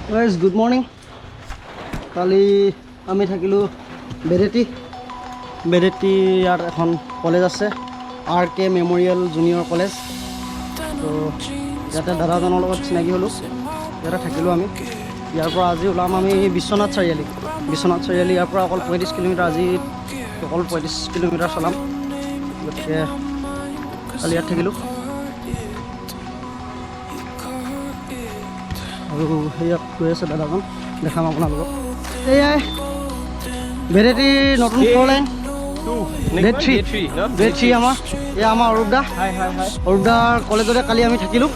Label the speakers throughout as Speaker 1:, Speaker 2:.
Speaker 1: Guys, good morning. কালি আমি থাকিলোঁ বেৰেটি ইয়াত এখন কলেজ আছে RK মেমৰিয়েল জুনিয়ৰ কলেজ তো ইয়াতে দাদাজনৰ লগত চিনাকি হ'লোঁ ইয়াতে থাকিলোঁ আমি ইয়াৰ পৰা আজি ওলাম আমি বিশ্বনাথ চাৰিআলি ইয়াৰ পৰা অকল 35 কিলোমিটাৰ আজি অকল 35 কিলোমিটাৰ চলাম গতিকে কালি ইয়াত থাকিলোঁ আৰু সেয়া গৈ আছে দাদাজন দেখাম আপোনালোকক এয়াই বেৰেটি নতুন ফ'ৰ লাইন Grade 3 আমাৰ এয়া আমাৰ অৰুপদাৰ কলেজতে কালি আমি থাকিলোঁ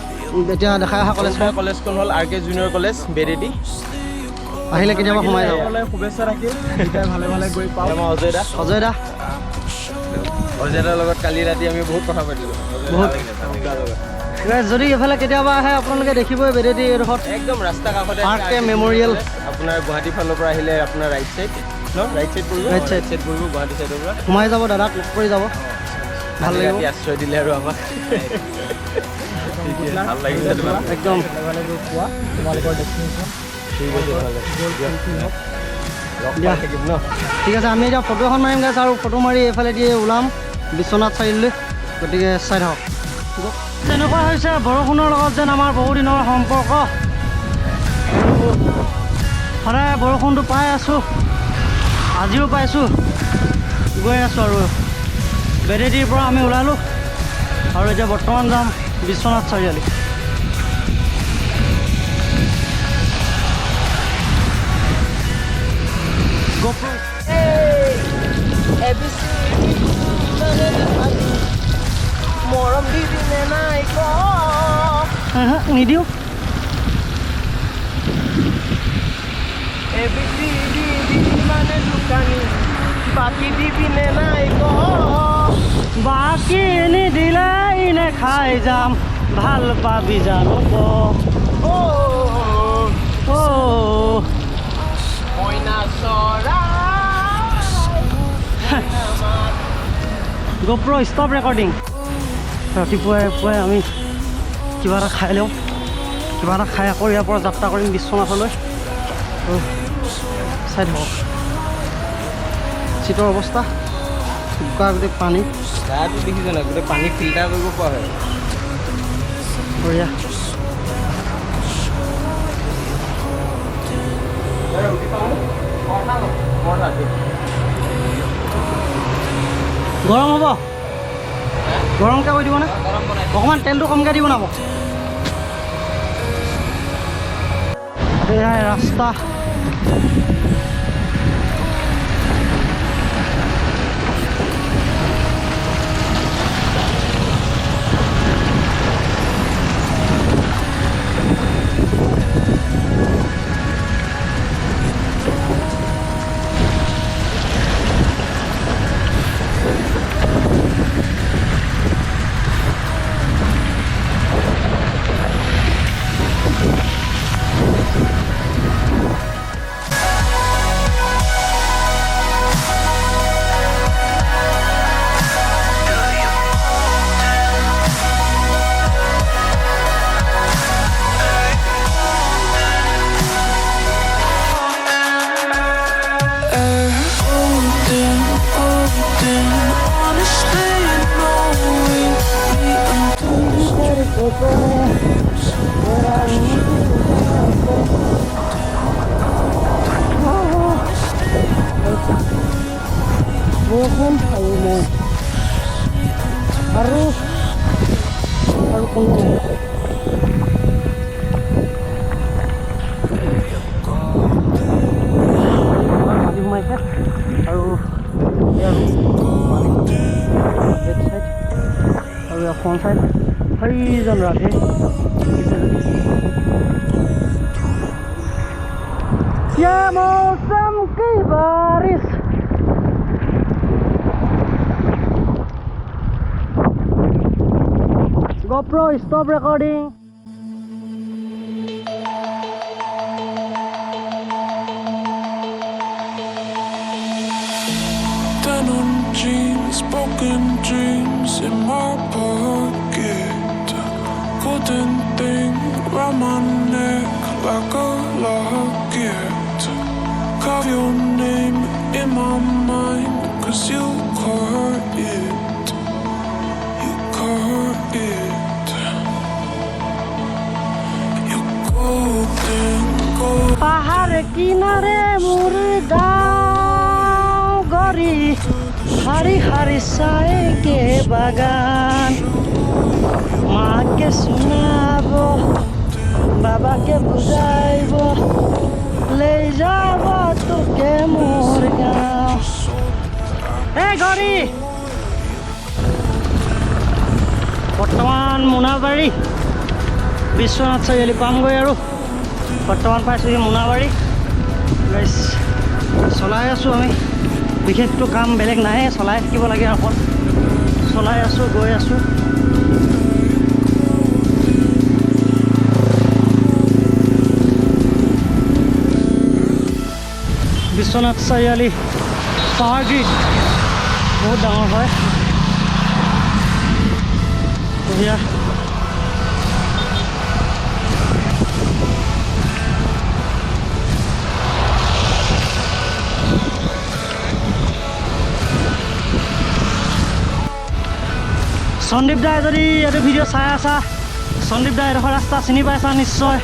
Speaker 1: এতিয়া দেখাই অহা
Speaker 2: কলেজখন হ'ল RK জুনিয়ৰ কলেজ বেৰেটি
Speaker 1: আহিলে কেতিয়াবা সোমাই যাব
Speaker 2: শুভেচ্ছা ৰাখিম ভালে গৈ পাওঁ অজয়দাৰ লগত কালি ৰাতি আমি বহুত কথা পাতিলোঁ
Speaker 1: যদি এইফালে কেতিয়াবা আহে আপোনালোকে দেখিবই বেৰেটি এইডোখৰত
Speaker 2: একদম ৰাস্তা কাষতে
Speaker 1: RK মেমৰিয়েল
Speaker 2: আপোনাৰ গুৱাহাটীৰ ফালৰ পৰা আহিলে আপোনাৰ ৰাইট চাইড পৰিব গুৱাহাটী চাইডৰ পৰা
Speaker 1: সোমাই যাব দাদাক লগ কৰি যাব ভাল লাগিব
Speaker 2: আশ্ৰয় দিলে আৰু আমাক ভাল লাগিলে
Speaker 1: একদম ঠিক আছে আমি এতিয়া ফটো এখন মাৰিম গাইছ আৰু ফটো মাৰি এইফালে দিয়ে ওলাম বিশ্বনাথ চাৰিআলিলৈ গতিকে চাই থাকক তেনেকুৱা হৈছে বৰষুণৰ লগত যেন আমাৰ বহুদিনৰ সম্পৰ্ক সদায় বৰষুণটো পাই আছোঁ আজিও পাইছোঁ গৈ আছোঁ আৰু বেৰেটিৰ পৰা আমি ওলালোঁ আৰু এতিয়া বৰ্তমান যাম বিশ্বনাথ চাৰিআলি নিদিওঁ বাকী নিদিলে এনে খাই যাম ভাল পাবি জানো GoPro stop recording ৰাতিপুৱাই আমি কিবা এটা খাই লওঁ কিবা এটা খাই আকৌ ইয়াৰ পৰা যাত্ৰা কৰিম বিশ্বনাথলৈ চাই থাকক চিটৰ অৱস্থা বোকা গোটেই পানী
Speaker 2: গাটো দেখিছে নাই গোটেই পানী ফিল্টাৰ কৰিব পৰা হয়
Speaker 1: বঢ়িয়া গৰম হ'ব গৰমকৈ কৰি দিবনে অকণমান তেলটো কমকৈ দি বনাব এয়াই ৰাস্তা বৰষুণ আৰু মই আৰু কোনো নাই মাটি সোমাইছে আৰু আৰু এখন চাইড সেইজন ৰাধে क्या मौसम की बारिश GoPro stop recording
Speaker 3: Denim jeans, broken dreams in my pocket. Golden thing round my neck like a lock. in my mind, 'cause you caught it. You caught it. You golden, golden.
Speaker 1: পাহাড় কিনারে মোর গাঁও গড়ি হারি হারি চাইকে বাগান মাকে শুনাব বাবাকে বুঝাইব লৈ যাব তোকে মোর গাঁও এই গড়ি বৰ্তমান মোনাবাৰী বিশ্বনাথ চাৰিআলি পামগৈ আৰু বৰ্তমান পাইছোঁহি মোনাবাৰী গাইছ চলাই আছোঁ আমি বিশেষটো কাম বেলেগ নাই চলাই থাকিব লাগে অকল চলাই আছোঁ গৈ আছোঁ বিশ্বনাথ চাৰিআলি পাৱাৰ গ্ৰীড বহুত ডাঙৰ হয় বঢ়িয়া সন্দীপ দাই যদি এইটো ভিডিঅ' চাই আছা সন্দীপ দাই এডোখৰ ৰাস্তা চিনি পাইছা নিশ্চয়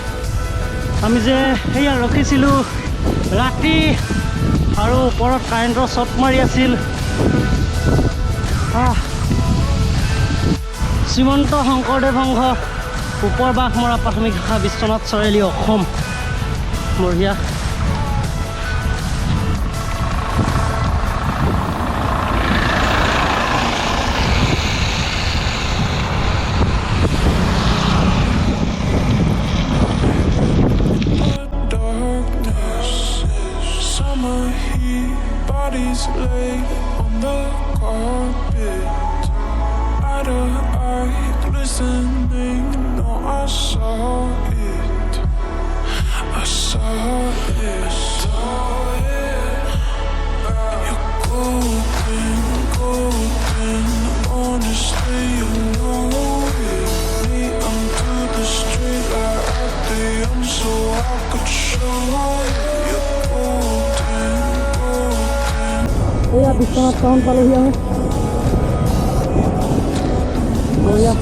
Speaker 1: আমি যে সেয়া ৰখিছিলোঁ ৰাতি আৰু ওপৰত কাৰেণ্টৰ শ্বট মাৰি আছিল শ্ৰীমন্ত শংকৰদেৱ সংঘ ওপৰ বাঘমৰা প্ৰাথমিক শাখা বিশ্বনাথ চাৰিআলি অসম বঢ়িয়া
Speaker 3: Bodies lay on the carpet, eye to eye, glistening. No, I saw it. I saw it. You're golden, golden. Honestly, you know it. Me onto the street like at the end, so I could show it. You're golden.
Speaker 1: এয়া Biswanath town পালোহি আমি বঢ়িয়া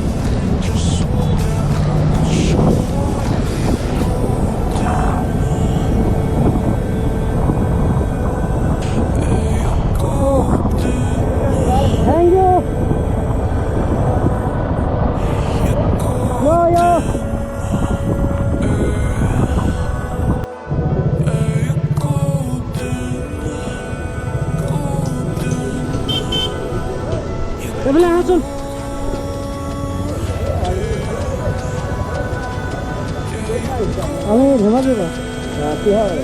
Speaker 1: Thank you. Yo, yo. এইফালে আহাচোন আমি ধেমাজিৰ পৰা কি হয়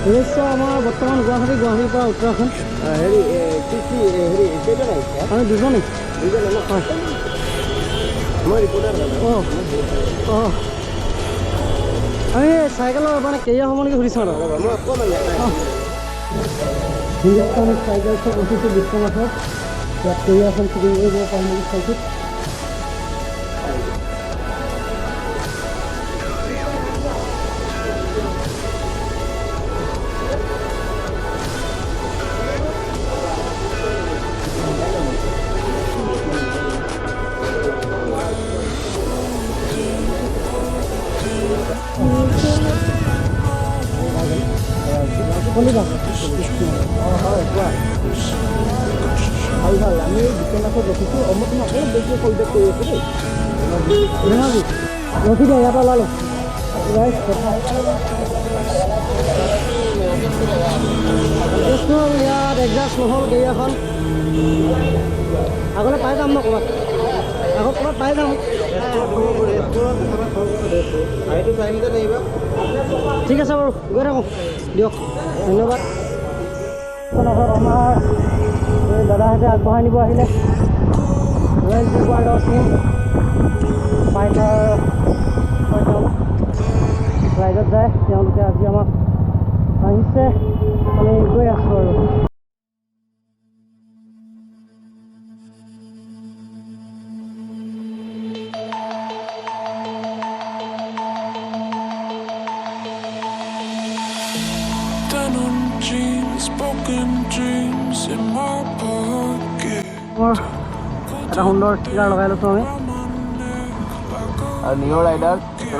Speaker 1: উদ্দেশ্য আমাৰ বৰ্তমান গুৱাহাটীৰ পৰা উত্তৰাখণ্ড
Speaker 2: হেৰি হেৰি কেইজন আহিছে
Speaker 1: আমি দুজনেই
Speaker 2: দুজনে ন
Speaker 1: হয়
Speaker 2: মই ৰিপৰ্টাৰ
Speaker 1: অঁ অঁ আমি চাইকেলৰ মানে কেৰিয়াৰ হ'ব নেকি সুধিছোঁ আৰু
Speaker 2: মই অকণমান
Speaker 1: হিন্দুস্তানী চাইকেলছত উঠিছোঁ বিশ্বনাথত ইয়াত কেৰিয়াৰখন শ্বুটিং কৰিব পাৰিম নেকি চাইছোঁ ভাল আমি বিশ্বনাথত ৰখিছোঁ মই তোমাক অলপ বেছি কণ্টেক্ট কৰি আছোঁ দেই ধেমাজি ৰখি দিয়া ইয়াৰ পৰা ওলালোঁ ইয়াত এডজাষ্ট নহ'ল কেৰিয়াৰখন আগলৈ পাই যাম ন ক'ৰবাত আগত ক'ৰবাত পাই যাম ঠিক আছে বাৰু গৈ থাকোঁ দিয়ক ধন্যবাদ আমাৰ এই দাদাহঁতে আগবঢ়াই নিব আহিলে ৰাইজত যায় তেওঁলোকে আজি আমাক আহিছে আমি গৈ আছোঁ আৰু
Speaker 3: Denim jeans, broken dreams in my pocket.
Speaker 1: এটা সুন্দৰ ষ্টিকাৰ লগাই লৈছোঁ আমি
Speaker 2: আৰু নিউ ৰাইডাৰ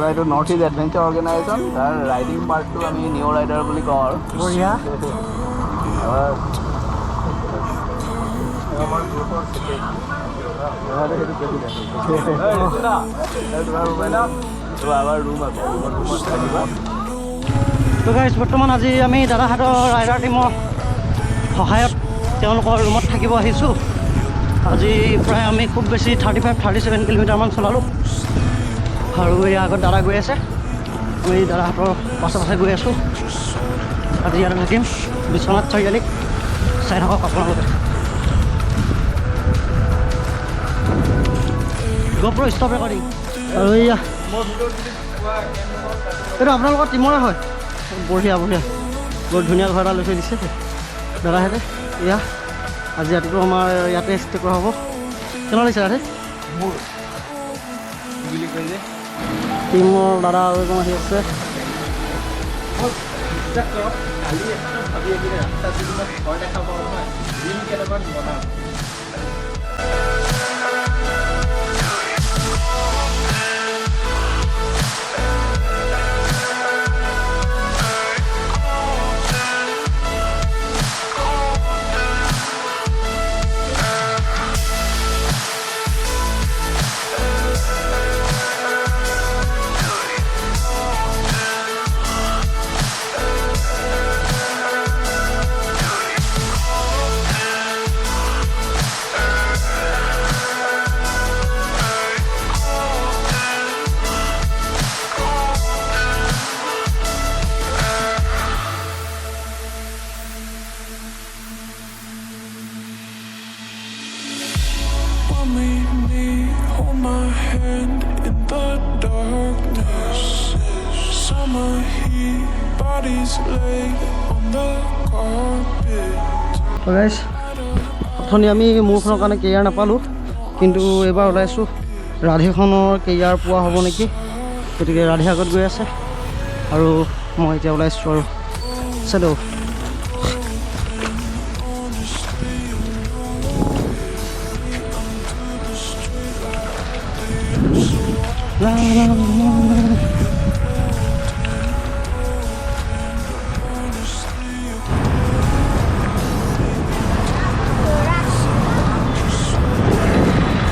Speaker 2: এইটো নৰ্থ ইষ্ট এডভেঞ্চাৰ অৰ্গেনাইজেশ্যন তাৰ ৰাইডিং পাৰ্টটো আমি নিউ ৰাইডাৰ বুলি কওঁ আৰু
Speaker 1: বঢ়িয়া
Speaker 2: আমাৰ ৰুম আছে ৰুমত থাকিবা
Speaker 1: তো গাইজ বৰ্তমান আজি আমি দাদাহঁতৰ ৰাইডাৰ টীমৰ সহায়ত তেওঁলোকৰ ৰুমত থাকিব আহিছোঁ আজি প্ৰায় আমি খুব বেছি 35-37 কিলোমিটাৰমান চলালোঁ আৰু এই আগত দাদা গৈ আছে আমি দাদাহঁতৰ পাছে পাছে গৈ আছোঁ আজি ইয়াতে থাকিম বিশ্বনাথ চাৰিআলি চাই থাকক আপোনালোকে গোপ্ৰ ষ্টপ ৰেকৰ্ডিং আৰু এয়া এইটো আপোনালোকৰ টীমৰে হয় বঢ়িয়া বঢ়িয়া বৰ ধুনীয়া ঘৰ এটা লৈ থৈ দিছে দাদাহঁতে এয়া আজি ৰাতিটো আমাৰ ইয়াতে ষ্টে কৰা হ'ব কেনে লাগিছে ৰাতি
Speaker 2: মোৰ বুলি কৈ যে
Speaker 1: টীমৰ দাদা আৰু এজন আহি আছে
Speaker 2: কালি একদম ভাবি আহিলে ৰাস্তাত যদি মই ঘৰ দেখা পাওঁ নহয় দিন কেইটামান বনাম
Speaker 3: Meet me, hold my hand in the darkness. Summer heat, bodies lay on the carpet.
Speaker 1: Guys অথনি আমি মোৰখনৰ কাৰণে কেৰিয়াৰ নাপালোঁ কিন্তু এইবাৰ ওলাইছোঁ ৰাধেখনৰ কেৰিয়াৰ পোৱা হ'ব নেকি গতিকে ৰাধে আগত গৈ আছে আৰু মই এতিয়া ওলাইছোঁ আৰু চালোঁ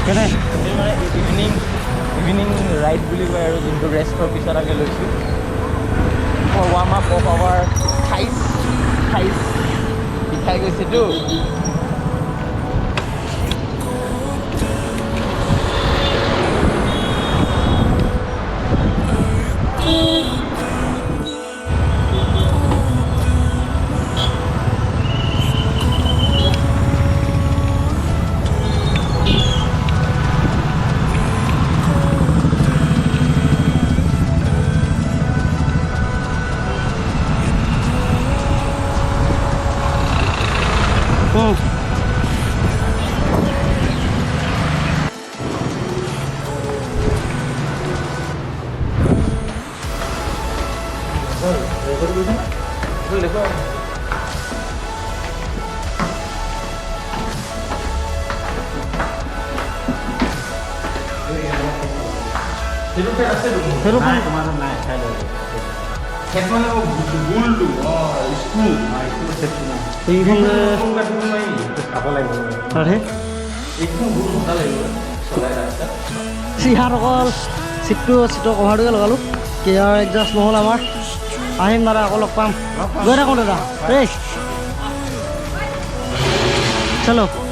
Speaker 1: কেনে
Speaker 2: মানে ইভিনিং ৰাইড বুলি কয় আৰু যোনটো ৰেষ্টৰ পিছত আমি লৈছোঁ for warm up of our thighs বিষাই গৈছেতো
Speaker 1: সেইটো
Speaker 2: নাই তোমাৰ নাই খাই লৈ সেইটো মানে গোলটো
Speaker 1: এইখন
Speaker 2: খাব লাগিব
Speaker 1: ৰাধে
Speaker 2: এইখন গোল থকা লাগিব
Speaker 1: ইয়াত অকল চিটৰ কভাৰটোকে লগালোঁ কেয়াৰ এডজাষ্ট নহ'ল আমাৰ আহিম দাদা আকৌ লগ পাম গৈ থাকোঁ দাদা দেই চলো